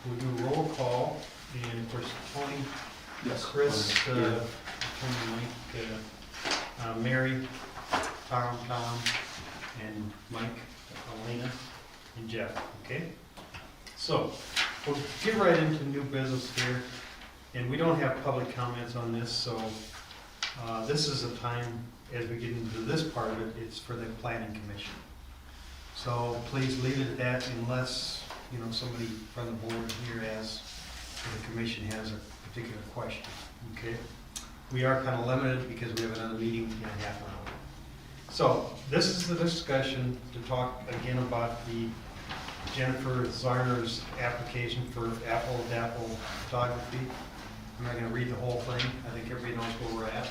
we'll do roll call, and of course, Tony, Yes. Chris, Yeah. Attorney Mike, Mary, Tom, and Mike, Elena, and Jeff, okay? So, we'll get right into new business here, and we don't have public comments on this, so this is a time, as we get into this part of it, it's for the planning commission. So please leave it at that unless, somebody from the board here has, or the commission has a particular question, okay? We are kind of limited because we have another meeting in a half an hour. So this is the discussion to talk again about the Jennifer Zarner's application for Apple photography. I'm not going to read the whole thing. I think everybody knows where we're at.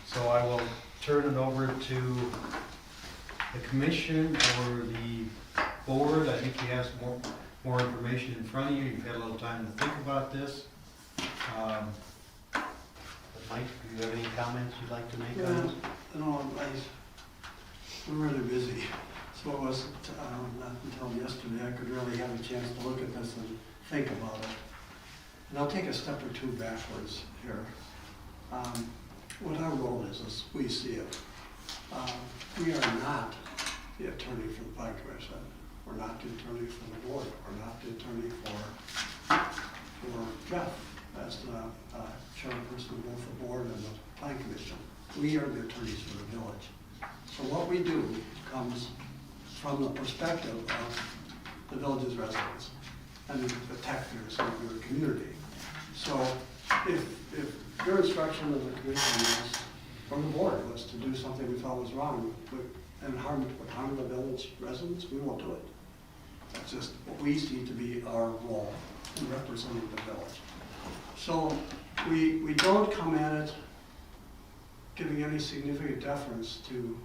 So I will turn it over to the commission or the board. I think you have more information in front of you. You've had a little time to think about this. But Mike, do you have any comments you'd like to make on this? We're really busy, so it wasn't, not until yesterday I could really have a chance to look at this and think about it. And I'll take a step or two backwards here. What our role is, as we see it, we are not the attorney for the Plan Commission. We're not the attorney for the board. We're not the attorney for Jeff as the chairperson of both the board and the Plan Commission. We are the attorneys for the village. So what we do comes from the perspective of the village's residents and the taxpayers of your community. So if your instruction of the commission was, or the board was to do something we thought was wrong and would harm the village residents, we won't do it. That's just what we see to be our role in representing the village. So we don't come at it giving any significant deference to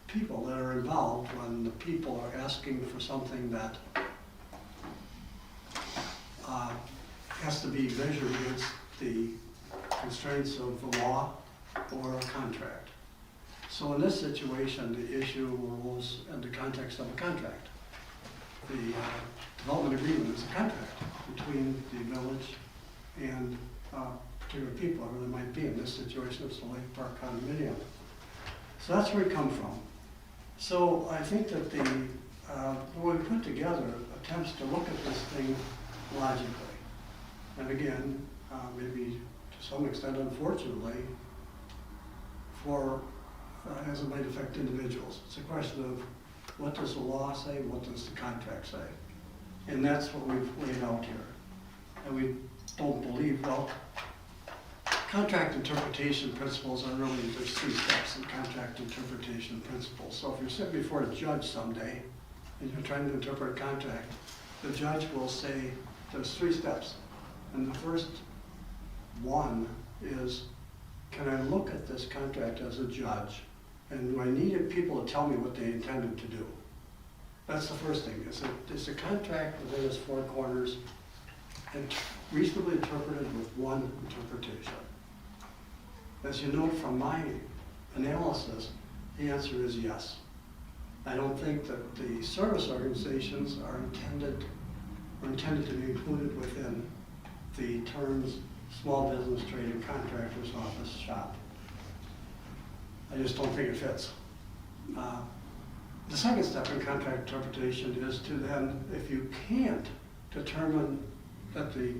people that are involved when the people are asking for something that has to be measured against the constraints of the law or a contract. So in this situation, the issue arose in the context of a contract. The development agreement is a contract between the village and particular people, whoever they might be. In this situation, it's the Lake Park condominium. So that's where we come from. So I think that what we put together attempts to look at this thing logically. And again, maybe to some extent, unfortunately, as it might affect individuals. It's a question of what does the law say, what does the contract say? And that's what we've laid out here. And we don't believe, contract interpretation principles are really, there's 3 steps in contract interpretation principles. So if you're sitting before a judge someday and you're trying to interpret a contract, the judge will say there's 3 steps. And the first one is, can I look at this contract as a judge, and do I need people to tell me what they intended to do? That's the first thing. Is the contract within its 4 corners and reasonably interpreted with one interpretation? As you know from my analysis, the answer is yes. I don't think that the service organizations are intended to be included within the terms small business, trade, and contractor's office shop. I just don't think it fits. The second step in contract interpretation is to then, if you can't determine that the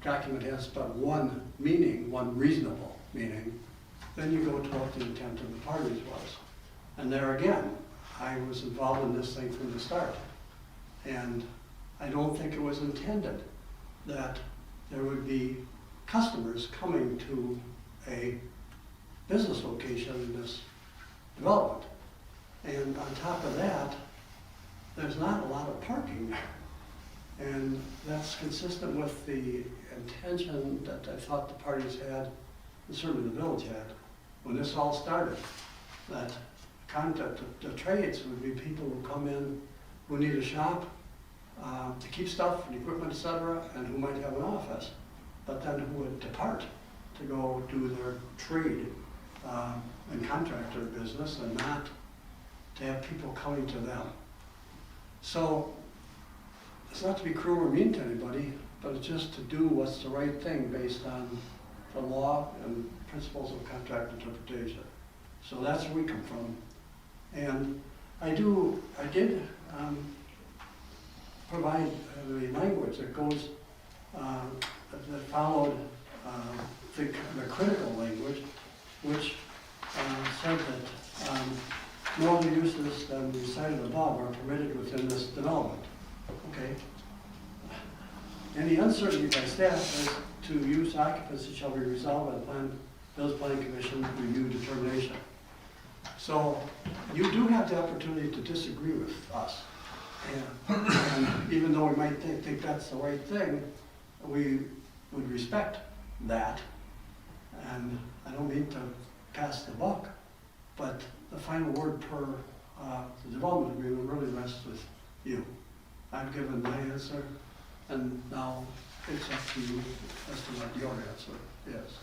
document has but one meaning, one reasonable meaning, then you go to what the intent of the parties was. And there again, I was involved in this thing from the start. And I don't think it was intended that there would be customers coming to a business location in this development. And on top of that, there's not a lot of parking there. And that's consistent with the intention that I thought the parties had, and certainly the village had, when this all started, that the trades would be people who come in who need a shop to keep stuff and equipment, etc., and who might have an office, but then who would depart to go do their trade and contractor business, and not to have people coming to them. So it's not to be cruel or mean to anybody, but it's just to do what's the right thing based on the law and principles of contract interpretation. So that's where we come from. And I did provide the language that goes, that followed the critical language, which said that no other uses than the cited above are permitted within this development. Okay. Any uncertainty by staff as to use occupancy shall be resolved by the Village Planning Commission review determination. So you do have the opportunity to disagree with us. And even though we might think that's the right thing, we would respect that. And I don't mean to pass the buck, but the final word per the development agreement really rests with you. I've given my answer, and now it's up to you as to what your answer is.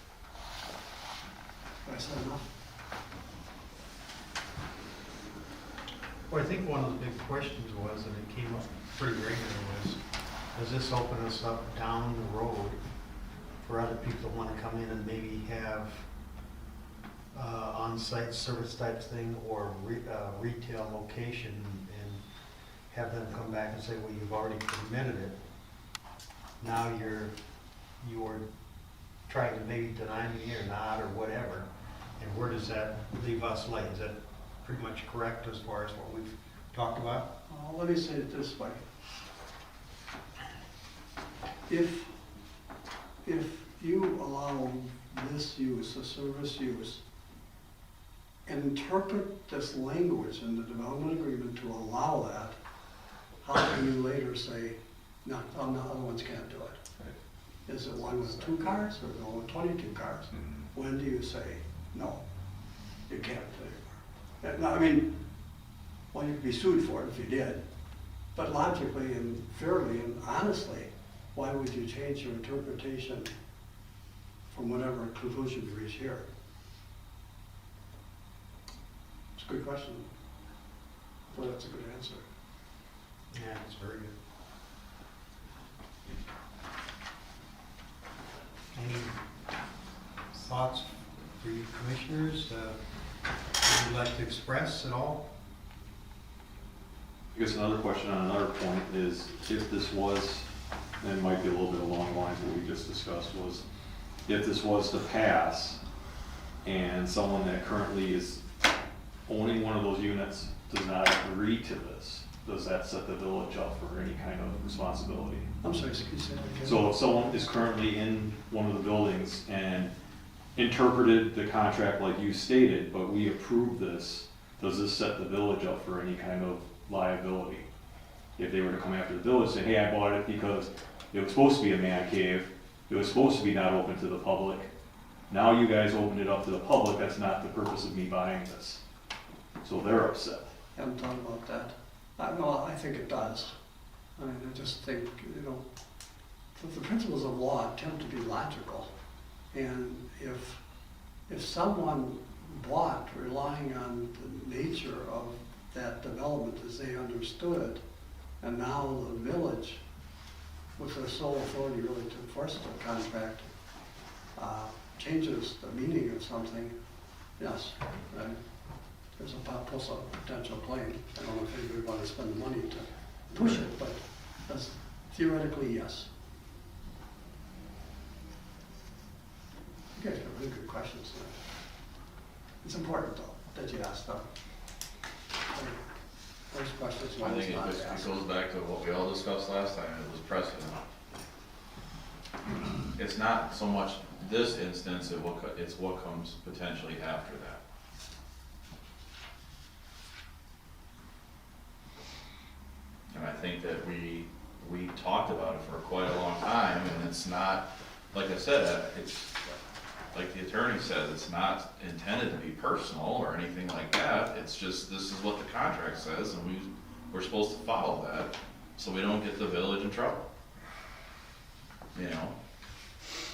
Have I said enough? Well, I think one of the big questions was, and it came up pretty regularly, was, does this open us up down the road for other people that want to come in and maybe have on-site service type thing or retail location, and have them come back and say, well, you've already permitted it. Now you're trying to maybe deny me or not or whatever. And where does that leave us lay? Is that pretty much correct as far as what we've talked about? Let me say it this way. If you allow this use, a service use, and interpret this language in the development agreement to allow that, how can you later say, no, other ones can't do it? Is it one with 2 cars or one with 22 cars? When do you say, no, you can't anymore? No, I mean, well, you'd be sued for it if you did, but logically and fairly and honestly, why would you change your interpretation from whatever conclusion you reach here? It's a good question. Well, that's a good answer. Yeah, it's very good. Any thoughts for you commissioners that you'd like to express at all? I guess another question on another point is, if this was, and it might be a little bit along the lines of what we just discussed, was if this was to pass and someone that currently is owning one of those units does not agree to this, does that set the village up for any kind of responsibility? I'm sorry, can you say that again? So if someone is currently in one of the buildings and interpreted the contract like you stated, but we approve this, does this set the village up for any kind of liability? If they were to come after the village and say, hey, I bought it because it was supposed to be a man cave, it was supposed to be not open to the public, now you guys opened it up to the public, that's not the purpose of me buying this. So they're upset. Haven't thought about that. No, I think it does. I mean, I just think, the principles of law tend to be logical. And if someone bought relying on the nature of that development as they understood, and now the village, with their sole authority really to enforce the contract, changes the meaning of something, yes, there's a potential claim. I don't know if anybody would want to spend the money to push it, but that's theoretically, yes. You guys have really good questions there. It's important though that you ask them. There's questions I one is think not it asked. goes back to what we all discussed last time, it was precedent. It's not so much this instance, it's what comes potentially after that. And I think that we talked about it for quite a long time, and it's not, like I said, it's, like the attorney said, it's not intended to be personal or anything like that, it's just, this is what the contract says, and we're supposed to follow that, so we don't get the village in trouble. You know?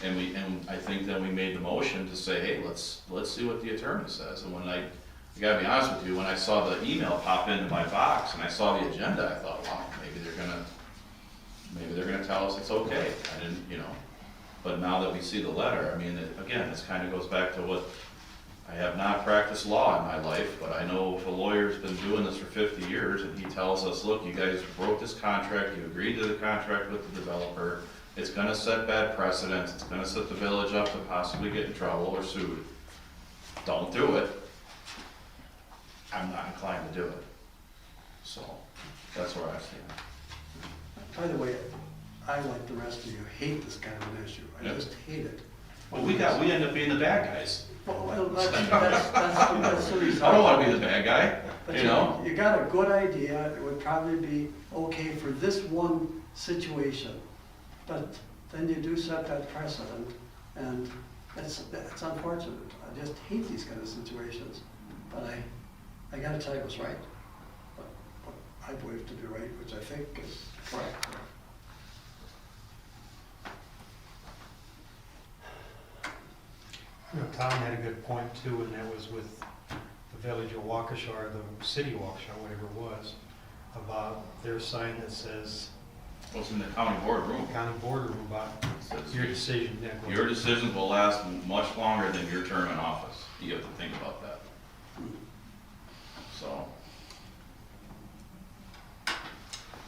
And I think then we made the motion to say, hey, let's see what the attorney says, and when I gotta be honest with you, when I saw the email pop into my box and I saw the agenda, I thought, wow, maybe they're gonna tell us it's okay. I didn't, you know, but now that we see the letter, I mean, again, this kind of goes back to what, I have not practiced law in my life, but I know if a lawyer's been doing this for 50 years and he tells us, look, you guys broke this contract, you agreed to the contract with the developer, it's gonna set bad precedents, it's gonna set the village up to possibly get in trouble or sued. Don't do it. I'm not inclined to do it. So, that's where I stand. By the way, I, like the rest of you, hate this kind of an issue. I Yep. just hate it. Well, we end up being the bad guys. Well, that's the reason. I don't wanna be the bad guy, But you know? You got a good idea, it would probably be okay for this one situation. But then you do set that precedent, and it's unfortunate. I just hate these kind of situations. But I gotta tell you, it was right. But I believe to be right, which I think is correct. You know, Tom had a good point too, and that was with the village of Waukesha, or the city of Waukesha, whatever it was, about their sign that says What's in the county boardroom? county boardroom about Says, your decision, Nick. your decisions will last much longer than your term in office. You have to think about that. So,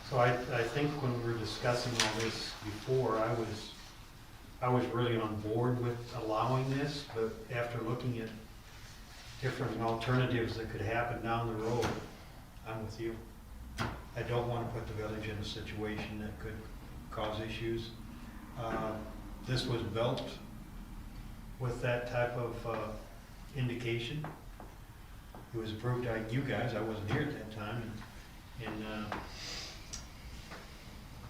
So I think when we were discussing all this before, I was really on board with allowing this, but after looking at different alternatives that could happen down the road, I'm with you. I don't want to put the village in a situation that could cause issues. This was built with that type of indication. It was approved by you guys, I wasn't here at that time, and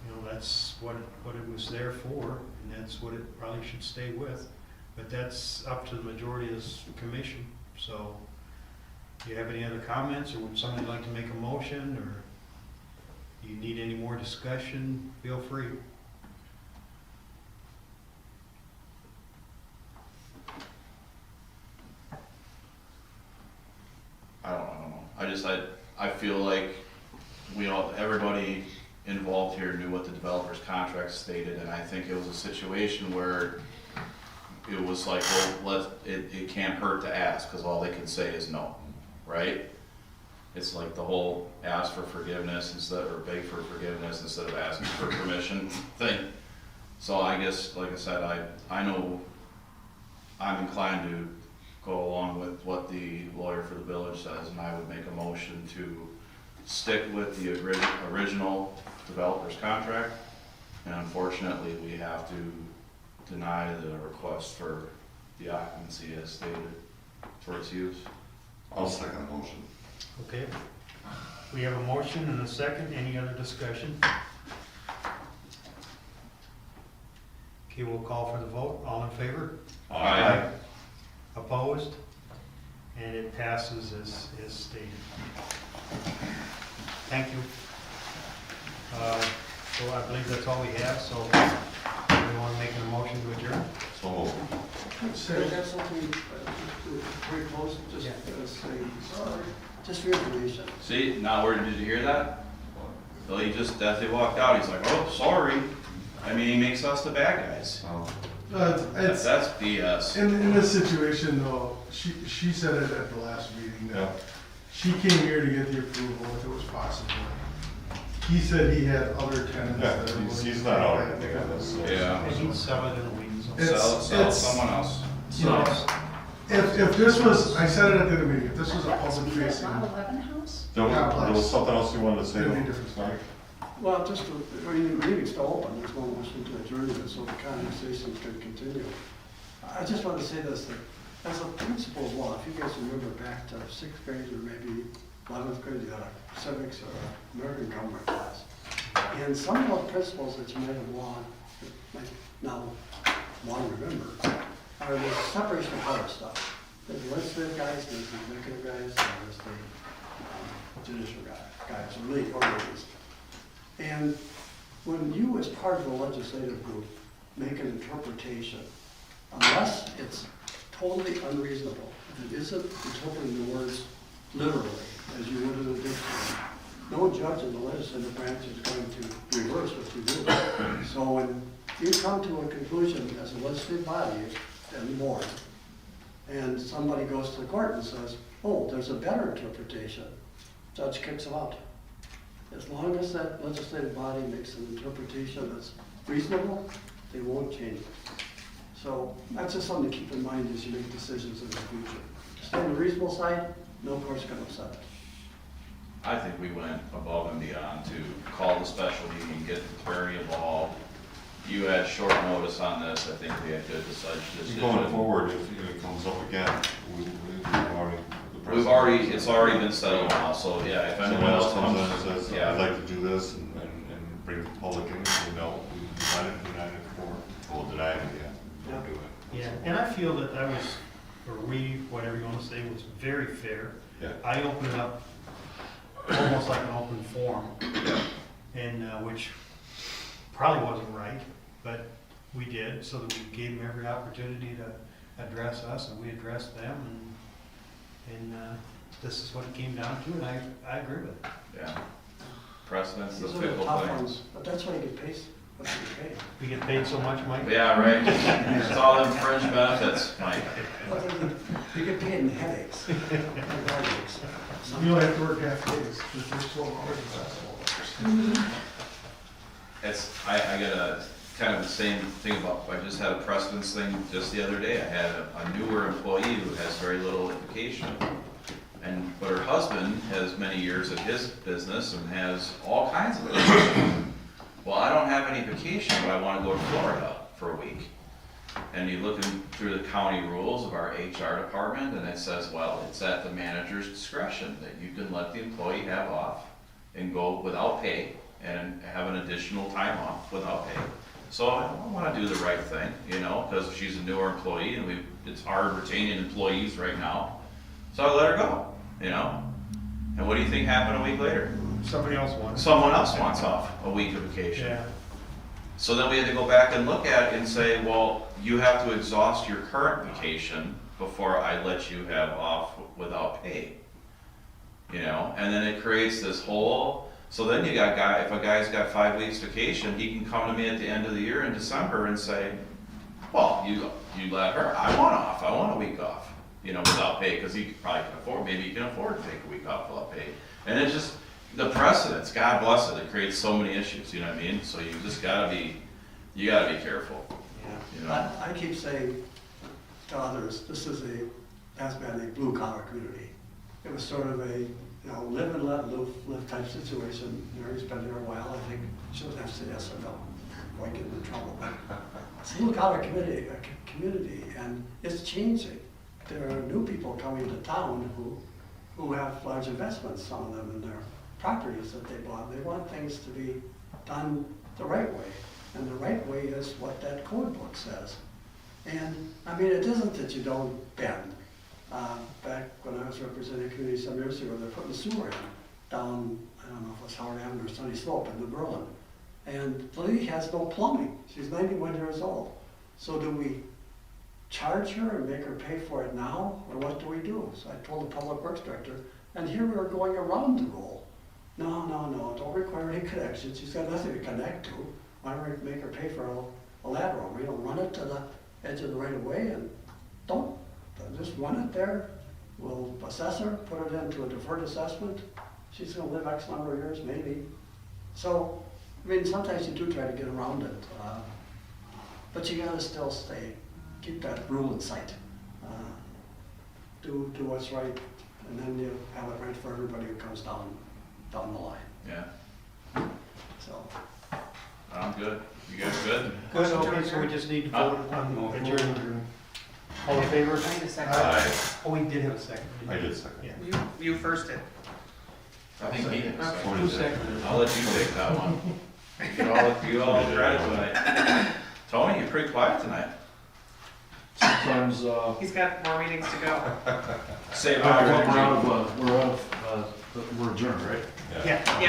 you know, that's what it was there for, and that's what it probably should stay with. But that's up to the majority of this commission, so do you have any other comments, or would somebody like to make a motion, or do you need any more discussion? Feel free. I don't know. I feel like everybody involved here knew what the developer's contract stated, and I think it was a situation where it was like, well, it can't hurt to ask, because all they can say is no, right? It's like the whole ask for forgiveness or beg for forgiveness instead of asking for permission thing. So I guess, like I said, I know I'm inclined to go along with what the lawyer for the village says, and I would make a motion to stick with the original developer's contract. And unfortunately, we have to deny the request for the occupancy as stated for its use. I'll second the motion. Okay. We have a motion and a second. Any other discussion? Okay, we'll call for the vote. All in favor? Aye. Opposed? And it passes as stated. Thank you. So I believe that's all we have, so we want to make a motion to adjourn? So moved. Say, that's something, very close, just say, sorry, just for information. See, now where did you hear that? Well, he just, as they walked out, he's like, oh, sorry. I mean, he makes us the bad guys. It's, That's BS. in this situation though, she said it at the last meeting Yeah. that she came here to get the approval if it was possible. He said he had other tenants Yeah, that were. he's not out or anything on this. So. Yeah. And he'd sell it in a week, so. It's- Sell someone else. You know, if this was, I said it at the other meeting, if this was a public facing, Lot 11 house? There was something else you wanted to say? it'd be a different story. Well, just, I mean, the meeting's still open, there's no motion to adjourn it, so the conversation can continue. I just want to say this, that as a principle of law, if you guys remember back to 6th grade or maybe 11th grade, you had a civics or American government class. And some of the principles that you might have might now want to remember, are the separation of power stuff. There's legislative guys, there's the executive guys, and there's the judicial guys, or ladies. And when you, as part of the legislative group, make an interpretation, unless it's totally unreasonable, if it isn't interpreting the words literally, as you would in a dictionary, no judge in the legislative branch is going to reverse what you do. So you come to a conclusion as a legislative body and board, and somebody goes to the court and says, oh, there's a better interpretation, judge kicks them out. As long as that legislative body makes an interpretation that's reasonable, they won't change it. So that's just something to keep in mind as you make decisions in the future. Stay on the reasonable side, no court's gonna upset it. I think we went above and beyond to call the special meeting, get the attorney involved. You had short notice on this, I think we had good decision. Going forward, if it comes up again, we've already. We've already, it's already been settled now, so yeah, if anyone Someone else else comes in comes, and says, I'd yeah. like to do this and bring it to public, and we know, we decided to deny it before, we'll deny it again, we'll do it. Yeah, and I feel that I was, or we, whatever you want to say, was very fair. Yeah. I opened it up almost like an open forum, and, which probably wasn't right, but we did, so that we gave them every opportunity to address us, and we addressed them, and this is what it came down to, and I agree with it. Yeah. Precedent's the These are the fickle tough thing. ones, but that's why you get paid, what you get paid. We get paid so much, Mike? Yeah, right. It's all them fringe benefits, Mike. But you get paid in headaches, and heartaches. You don't have to work half days, the first 12 hours is that's 12 hours. I got a, kind of the same thing about, I just had a precedence thing just the other day. I had a newer employee who has very little education. But her husband has many years of his business and has all kinds of education. Well, I don't have any vacation, but I want to go to Florida for a week. And you look through the county rules of our HR department, and it says, well, it's at the manager's discretion that you can let the employee have off and go without pay and have an additional time off without pay. So I want to do the right thing, you know, because she's a newer employee and it's hard retaining employees right now. So I let her go, you know. And what do you think happened a week later? Somebody else wants. Someone else wants off a week of vacation. Yeah, So then we had to go back and look at it and say, well, you have to exhaust your current vacation before I let you have off without pay. You know, and then it creates this whole, so then you got if a guy's got 5 weeks vacation, he can come to me at the end of the year in December and say, well, you let her, I want off, I want a week off, you know, without pay, because he probably can afford, maybe he can afford to take a week off without pay. And it's just, the precedence, God bless it, it creates so many issues, you know what I mean? So you just gotta be careful, yeah. you know? I keep saying to others, this has been a blue collar community. It was sort of a, live and let live type situation. Mary's been there a while, I think she doesn't have to say yes or no, or I get in trouble. But it's a blue collar community, and it's changing. There are new people coming to town who have large investments, some of them in their properties that they bought. They want things to be done the right way. And the right way is what that code book says. And, I mean, it isn't that you don't bend. Back when I was representing a community some years ago, they're putting sewer in down, I don't know if it was Howard Avenue or Sunny Slope in New Berlin. And the lady has no plumbing. She's 91 years old. So do we charge her and make her pay for it now, or what do we do? So I told the public works director, and here we were going around the rule. No, don't require any connections. She's got nothing to connect to. Why don't we make her pay for a lateral? We don't run it to the edge of the right of way and don't just run it there. We'll assess her, put it into a deferred assessment. She's gonna live X number of years, maybe. So, I mean, sometimes you do try to get around it, but you gotta still keep that rule in sight. Do what's right, and then you have it right for everybody who comes down the line. Yeah, So, I'm good. You guys good? Good, okay, so we just need to vote on adjournment. All in favor? I need a second. Aye. Oh, we did have a second. I did second. Yeah. You firsted. I think he did. Who seconded? I'll let you take that one. You all credit tonight. Tony, you're pretty quiet tonight. Sometimes, He's got more meetings to go. Say we're adjourned, right? Yeah.